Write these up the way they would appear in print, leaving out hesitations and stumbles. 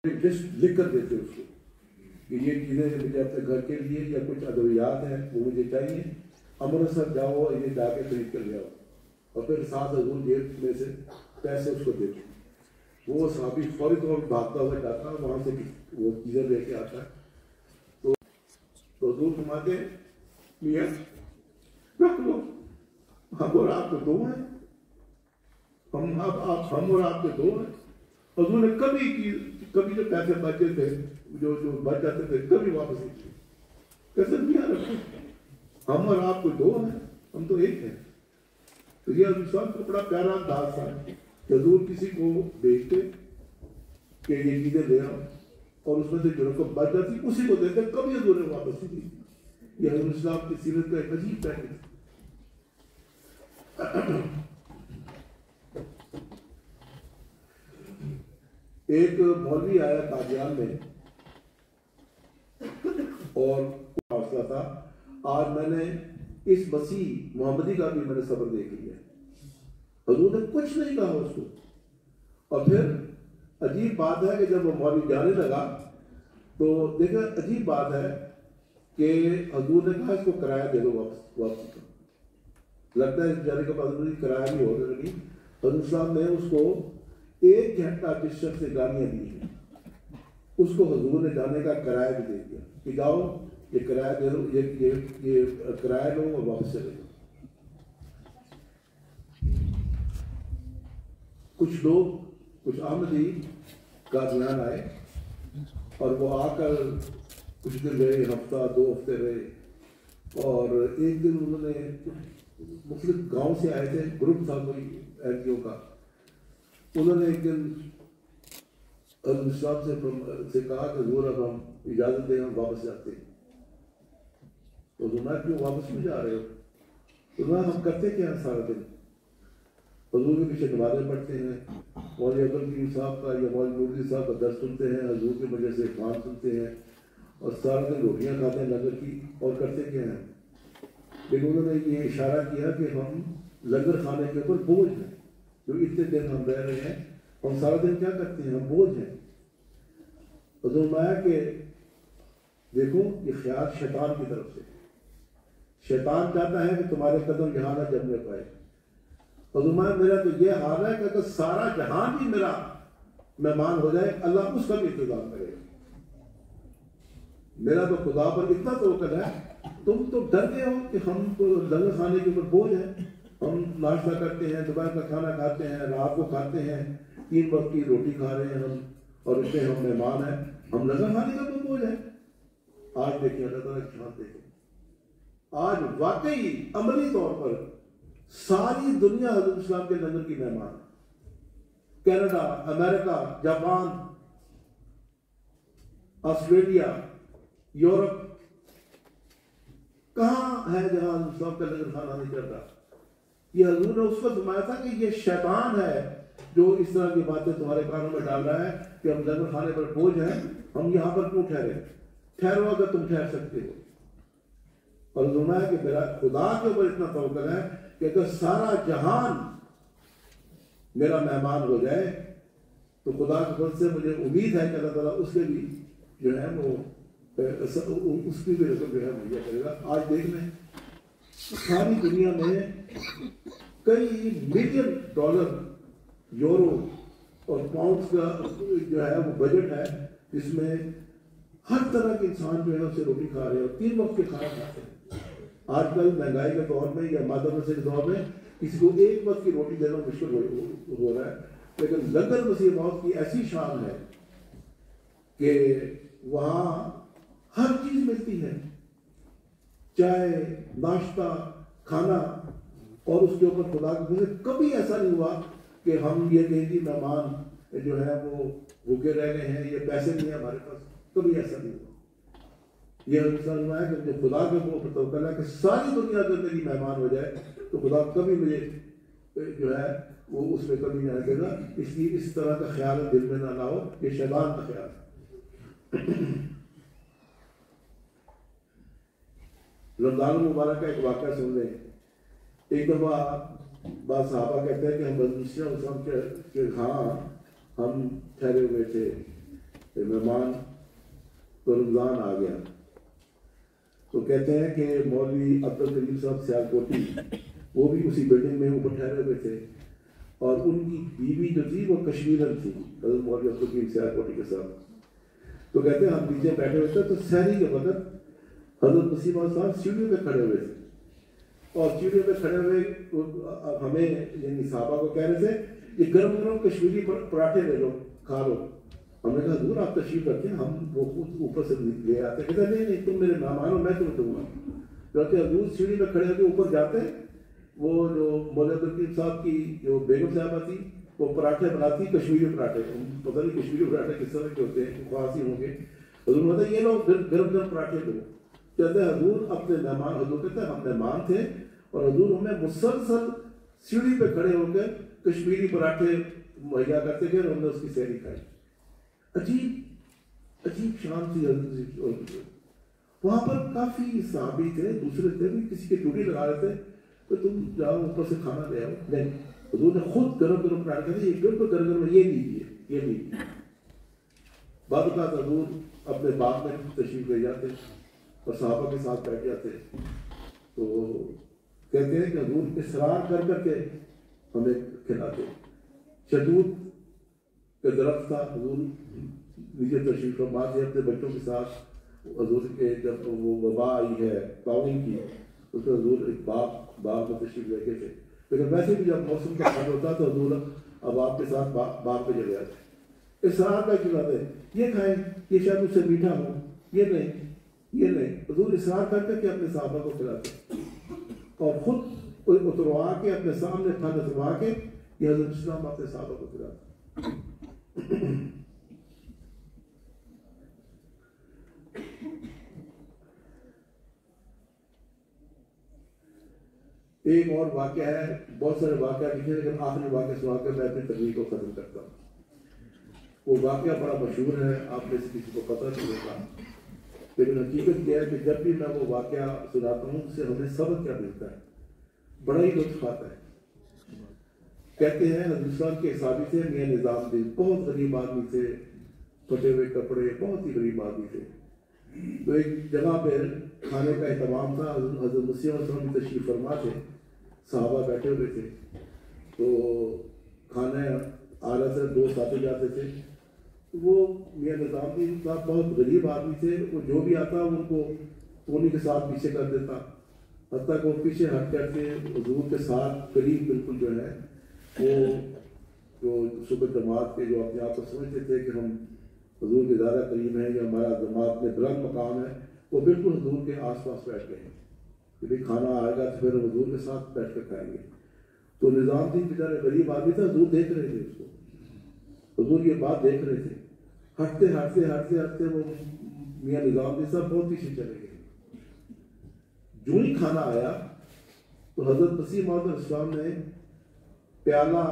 List لکھ کر دیتے اس کو کہ یہ چیزیں مجھے اپنے گھر کے لیے یا کچھ ادویات ہیں وہ مجھے چاہیے، امرتسر جاؤ یہ جا کے خرید کر لے آؤ، اور پھر ساتھ حضور جیب میں سے پیسے اس کو دیتے. وہ صحابی فوری طور پر بھاگتا ہوا جاتا ہے، وہاں سے وہ چیزیں لے کے آتا ہے. تو حضور فرماتے ہیں میاں رکھ لو، ہم اور آپ تو دو ہیں، ہم اور آپ تو دو ہیں. حضور نے کبھی جو پیسے بچے تھے جو بچ جاتے تھے کبھی واپس نہیں کیے. کیسے میاں رکھو، ہم اور آپ کو دو ہیں، ہم تو ایک ہیں. تو یہ حضور صاحب کو بڑا پیارا انداز تھا کہ حضور کسی کو بھیجتے کہ یہ چیزیں لے آؤ، اور اس میں سے جو کو بچ جاتی اسی کو دیتے، کبھی حضور نے واپس نہیں دی. یہ حضور صاحب کی سیرت کا ایک عجیب پہلو ہے. ایک مولوی آیا قادیان میں اور حوصلہ تھا آج میں نے اس مسیح محمدی کا بھی میں نے صبر دیکھ لیا. حضور نے کچھ نہیں کہا اس کو. اور پھر عجیب بات ہے کہ جب وہ مولوی جانے لگا تو دیکھیں عجیب بات ہے کہ حضور نے کہا اس کو کرایہ دے دو واپس. لگتا ہے جانے کے بعد کرایہ بھی ہونے لگی. حضور صاحب نے اس کو 1 گھنٹہ جس شخص سے گالیاں دی ہیں اس کو حضور نے جانے کا کرایہ بھی دے دیا کہ جاؤ یہ کرایہ دے دو، یہ کرایہ لو اور واپس چلے جاؤ. کچھ لوگ کچھ احمدی قادیان آئے اور وہ آ کر کچھ دن رہے، ہفتہ 2 ہفتے رہے، اور ایک دن انہوں نے مختلف گاؤں سے آئے تھے، گروپ تھا کوئی این جی او کا. انہوں نے ایک دن حضور صاحب سے کہا کہ حضور اب ہم اجازت دیں ہم واپس جاتے ہیں. تو حضور کیوں واپس کیوں جا رہے ہو؟ حضور ہم کرتے کیا ہیں سارا دن؟ حضور کے پیچھے نمازیں پڑھتے ہیں، مولوی عبدالکریم صاحب کا یا مولوی نورالدین صاحب کا درس سنتے ہیں، حضور کی وجہ سے خوان سنتے ہیں، اور سارا دن روٹیاں کھاتے ہیں لنگر کی، اور کرتے کیا ہیں؟ لیکن انہوں نے یہ اشارہ کیا کہ ہم لنگر کھانے کے اوپر بوجھ ہیں. جو اتنے دن ہم رہ رہے ہیں ہم سارا دن کیا کرتے ہیں؟ ہم بوجھ ہیں. حضور فرمایا کہ دیکھو یہ خیال شیطان کی طرف سے، شیطان چاہتا ہے کہ تمہارے قدم یہاں نہ جمنے پائے. حضور فرمایا میرا تو یہ حال ہے کہ اگر سارا جہان بھی میرا مہمان ہو جائے اللہ اس کا بھی انتظام کرے گا. میرا تو خدا پر اتنا توکل ہے. تم تو ڈر گئے ہو کہ ہم تو لنگر کھانے کے اوپر بوجھ ہیں. ہم ناشتہ کرتے ہیں، دوپہر کا کھانا کھاتے ہیں، رات کو کھاتے ہیں، 3 وقت کی روٹی کھا رہے ہیں ہم، اور اس میں ہم مہمان ہیں، ہم لنگر کھانے کا تو بوجھ ہے. آج دیکھیں اللہ تعالیٰ کی شان دیکھیں، آج واقعی عملی طور پر ساری دنیا حضرت اسلام کے لنگر کی مہمان ہے. کینیڈا، امریکہ، جاپان، آسٹریلیا، یورپ، کہاں ہے جہاں حضرت اسلام کا لنگر کھانا نہیں چل رہا؟ یہ حضور نے اس کو فرمایا تھا کہ یہ شیطان ہے جو اس طرح کی باتیں تمہارے کانوں میں ڈال رہا ہے کہ ہم لنگر کھانے پر بوجھ ہیں، ہم یہاں پر کیوں ٹھہرے؟ ٹھہرو اگر تم ٹھہر سکتے ہو. اور فرمایا ہے کہ میرا خدا کے اوپر اتنا توکل ہے کہ اگر سارا جہان میرا مہمان ہو جائے تو خدا کے فضل سے مجھے امید ہے کہ اللہ تعالیٰ اس کے بھی جو ہے وہ اس کی بھی رقم جو ہے مہیا کرے گا. آج دیکھ لیں ساری دنیا میں کئی ملین ڈالر، یورو اور پاؤنڈز کا جو ہے وہ بجٹ ہے جس میں ہر طرح کے انسان جو ہے اسے روٹی کھا رہے ہیں اور 3 وقت کے کھانا کھاتے ہیں. آج کل مہنگائی کے دور میں یا مادہ مسئلے کے دور میں کسی کو 1 وقت کی روٹی دینا مشکل ہو رہا ہے. لیکن لنگر مسیح موت کی ایسی شان ہے کہ وہاں ہر چیز ملتی ہے، چائے، ناشتہ، کھانا، اور اس کے اوپر خدا کے فضل سے کبھی ایسا نہیں ہوا کہ ہم یہ کہیں گے مہمان جو ہے وہ بھوکے رہ گئے ہیں، یہ پیسے نہیں ہیں ہمارے پاس. کبھی ایسا نہیں ہوا. یہ مسلم ہے کہ خدا کے اوپر توکل ہے کہ ساری دنیا اگر میری مہمان ہو جائے تو خدا کبھی مجھے جو ہے وہ اس میں کبھی نہیں آئے گا. اس لیے اس طرح کا خیال دل میں نہ لاؤ، یہ شیطان کا خیال ہے. رمضان المبارک کا ایک واقعہ سن رہے ہیں. ایک دفعہ بعض صحابہ کہتے ہیں کہ ہم حضرت کہ ہاں ہم ٹھہرے ہوئے تھے کہ مہمان تو رمضان آ گیا، تو کہتے ہیں کہ مولوی عبد الکریم صاحب سیالکوٹی وہ بھی اسی بلڈنگ میں اوپر ٹھہرے ہوئے تھے، اور ان کی بیوی جو تھی وہ کشمیرن تھی حضرت مولوی عبد الکریم سیالکوٹی کے ساتھ۔ تو کہتے ہیں ہم نیچے بیٹھے ہوئے تھے، تو سحری کے وقت حضرت مسیح موعود صاحب سیڑھیوں پہ کھڑے ہوئے تھے، اور سیڑھیوں پہ کھڑے ہوئے ہمیں یعنی صحابہ کو کہہ رہے تھے کہ گرم گرم کشمیری پراٹھے لے لو، کھا لو۔ ہم نے کہا حضور آپ تشریف رکھیں، ہم وہ خود اوپر سے لے آتے۔ کہتے نہیں نہیں تم میرے مہمان ہو، میں تمہیں دوں گا۔ کہتے حضور سیڑھی پہ کھڑے ہو کے اوپر جاتے، وہ جو مولوی عبد الکریم صاحب کی جو بیگم صاحبہ تھی وہ پراٹھے بناتی، کشمیری پراٹھے، پتہ نہیں کشمیری پراٹھے کس طرح کے ہوتے ہیں، خاصی ہوں گے۔ حضور نے کہا یہ لوگ گرم گرم پراٹھے دو۔ کہتے ہیں حضور اپنے مہمان، حضور کہتے ہیں ہم مہمان تھے اور حضور ہمیں مسلسل سیڑھی پہ کھڑے ہو کے کشمیری پراٹھے مہیا کرتے گئے، اور ہم نے اس کی سحری کھائی۔ عجیب شان تھی حضرت۔ وہاں پر کافی صحابی تھے، دوسرے تھے بھی، کسی کے ڈیوٹی لگا رہے تھے تو تم جاؤ اوپر سے کھانا لے آؤ، نہیں، حضور نے خود گرم گرم پراٹھے کہتے یہ بالکل گرم گرم، یہ لیجیے یہ لیجیے۔ بعد اوقات حضور اپنے باغ میں تشریف لے جاتے اور صحابہ کے ساتھ بیٹھ جاتے، تو کہتے ہیں کہ حضور اصرار کر کر کے ہمیں کھلاتے۔ شہتوت کا درخت تھا، حضور نیچے تشریف فرما تھے اپنے بچوں کے ساتھ۔ حضور کے جب وہ وبا آئی ہے طاعون کی، اس میں حضور ایک باغ میں تشریف لے کے تھے، لیکن ویسے بھی جب موسم کا حال ہوتا تو حضور اب آپ کے ساتھ باغ پہ چلے جاتے۔ اصرار کا کھلاتے، یہ کھائیں، یہ شاید اس سے میٹھا ہو، یہ نہیں یہ نہیں، حضور اصرار کر کے اپنے صحابہ کو کھلاتے، اور خود اتروا کے اپنے سامنے پھل اتروا کے یہ حضرت اسلام اپنے صحابہ کو کھلاتے۔ ایک اور واقعہ ہے، بہت سارے واقعہ لکھے لیکن آخری واقعہ سنا کے میں اپنی تقریر کو ختم کرتا ہوں۔ وہ واقعہ بڑا مشہور ہے، آپ میں سے کسی کو پتہ نہیں ہوگا، لیکن حقیقت یہ ہے کہ جب بھی میں وہ واقعہ سناتا ہوں اس سے ہمیں سبق کیا ملتا ہے، بڑا ہی لطف آتا ہے۔ کہتے ہیں ہندوستان کے صحابی تھے میاں نظام الدین، بہت غریب آدمی تھے، پھٹے ہوئے کپڑے، بہت ہی غریب آدمی تھے۔ تو ایک جگہ پہ کھانے کا اہتمام تھا، حضرت مسیح علیہ السلام کی تشریف فرما تھے، صحابہ بیٹھے ہوئے تھے، تو کھانا آ رہا تھا، دوست آتے جاتے تھے۔ وہ میاں نظام الدین صاحب بہت غریب آدمی تھے، وہ جو بھی آتا ان کو انہیں کے ساتھ پیچھے کر دیتا، حتیٰ کہ وہ پیچھے ہٹ کر کے حضور کے ساتھ قریب بالکل جو ہے وہ جو صبح جماعت کے جو اپنے آپ کو سمجھتے تھے کہ ہم حضور کے زیادہ قریب ہیں یا ہمارا جماعت میں بلند مقام ہے، وہ بالکل حضور کے آس پاس بیٹھ گئے ہیں کہ بھائی کھانا آئے گا تو پھر ہم حضور کے ساتھ بیٹھ کر کھائیں گے۔ تو نظام الدین بیچارے غریب آدمی تھا، حضور دیکھ رہے تھے اس کو، حضور یہ بات دیکھ رہے تھے، ہٹتے ہٹتے ہٹتے ہٹتے وہ میاں نظام الدین صاحب بہت پیچھے چلے گئے۔ جو ہی کھانا آیا تو حضرت مسیح موعود علیہ السلام نے پیالہ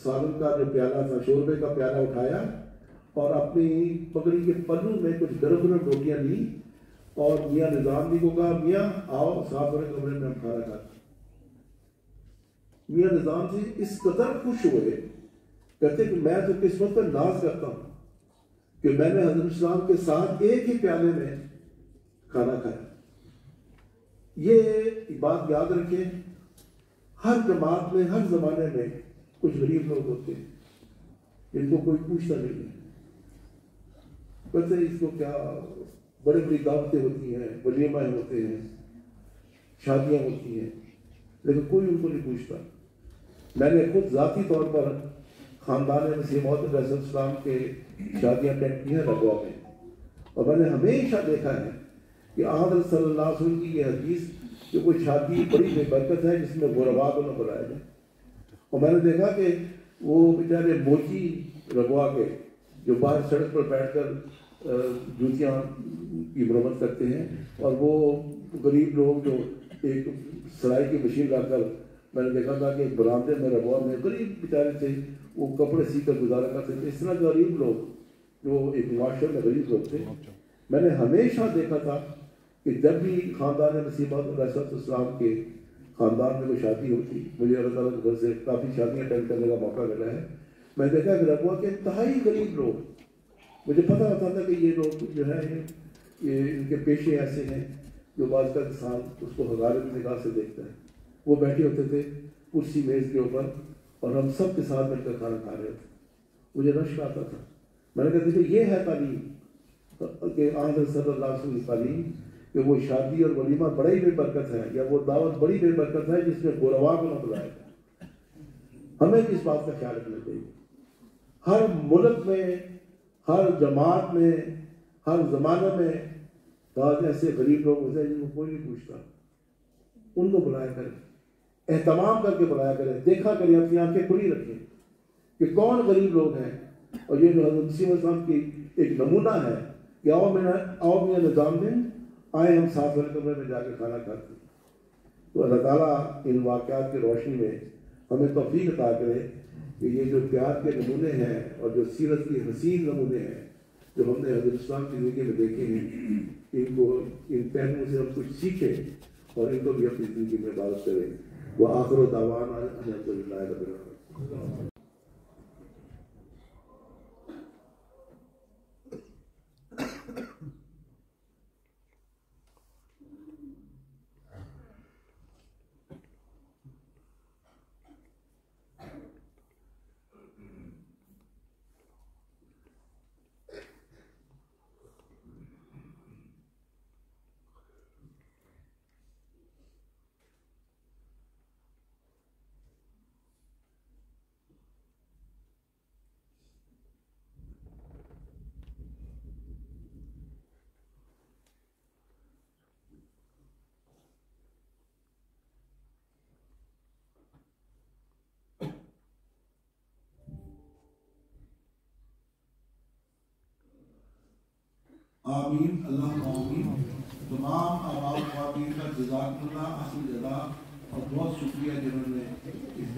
سالن کا جو پیالہ تھا، شوربے کا پیالہ اٹھایا اور اپنی پگڑی کے پلو میں کچھ گرم گرم روٹیاں لی اور میاں نظام الدین کو کہا میاں آؤ صاحب بڑے کمرے میں ہم کھانا کھاتے۔ میاں نظام الدین اس قدر خوش ہوئے، کہتے کہ میں تو قسمت پر ناز کرتا ہوں کہ میں نے حضرت اسلام کے ساتھ ایک ہی پیالے میں کھانا کھایا۔ یہ بات یاد رکھیں، ہر جماعت میں ہر زمانے میں کچھ غریب لوگ ہوتے ہیں جن کو کوئی پوچھتا نہیں ہے، کہتے اس کو کیا، بڑی بڑی دعوتیں ہوتی ہیں، ولیمہ ہوتے ہیں، شادیاں ہوتی ہیں، لیکن کوئی ان کو نہیں پوچھتا۔ میں نے خود ذاتی طور پر خاندان مسیح موعود علیہ السلام کے شادیاں اٹینڈ کی ہیں ربوہ میں، اور میں نے ہمیشہ دیکھا ہے کہ حضرت صلی اللہ علیہ وسلم کی یہ حدیث کہ کوئی شادی بڑی بے برکت ہے جس میں غربا کو نہ بلایا جائے، اور میں نے دیکھا کہ وہ بیچارے موچی ربوہ کے جو باہر سڑک پر بیٹھ کر جوتیاں کی مرمت کرتے ہیں، اور وہ غریب لوگ جو ایک سلائی کی مشین لا کر، میں نے دیکھا تھا کہ ایک برآمدے میں ربوہ میں غریب بیچارے تھے، وہ کپڑے سی کر گزارا کرتے تھے۔ اس طرح غریب لوگ جو ایک معاشرے میں غریب لوگ تھے، میں نے ہمیشہ دیکھا تھا کہ جب بھی خاندان مسیح موعود علیہ السلام کے خاندان میں کوئی شادی ہوتی، مجھے اللہ تعالیٰ کے گھر سے کافی شادیاں اٹینڈ کرنے کا موقع ملا ہے، میں دیکھا کہ ربوہ کے انتہائی غریب لوگ مجھے پتہ ہوتا تھا کہ یہ لوگ جو ہے یہ ان کے پیشے ایسے ہیں جو بعض کا انسان اس کو حقارت نگاہ سے دیکھتا ہے. وہ بیٹھے ہوتے تھے کرسی میز کے اوپر اور ہم سب کے ساتھ مل کر کھانا کھا رہے تھے. مجھے رشک آتا تھا. میں نے کہا دیکھو یہ ہے تعلیم کہ آن صلی اللہ علیہ وسلم کی تعلیم کہ وہ شادی اور ولیمہ بڑی بے برکت ہے یا وہ دعوت بڑی بے برکت ہے جس میں گوروا کو نہ بلائے گا. ہمیں اس بات کا خیال رکھنا چاہیے. ہر ملک میں، ہر جماعت میں، ہر زمانے میں بعض ایسے غریب لوگ ہوتے ہیں جن کو کوئی نہیں پوچھتا. ان کو بلایا کریں، اہتمام کر کے بلایا کریں، دیکھا کریں، اپنی آنکھیں کھلی رکھیں کہ کون غریب لوگ ہیں. اور یہ جو حضرت مسیح علیہ السلام کی ایک نمونہ ہے کہ آؤ میرا نظام میں آئے ہم ساتھ والے کمرے میں جا کے کھانا کھاتے ہیں. تو اللہ تعالیٰ ان واقعات کی روشنی میں ہمیں توفیق عطا کرے کہ یہ جو پیار کے نمونے ہیں اور جو سیرت کی حسین نمونے ہیں جو ہم نے حضرت اسلام کی زندگی میں دیکھے ہیں، ان کو ان پہلوؤں سے ہم کچھ سیکھیں اور ان کو بھی اپنی زندگی میں عبادت کریں. وآخر دعوانا ان الحمد للہ رب العالمین. آمین. اللہ آمین. تمام آباء و خواتین کا جزاک اللہ اصل جزا اور بہت شکریہ جنہوں نے اس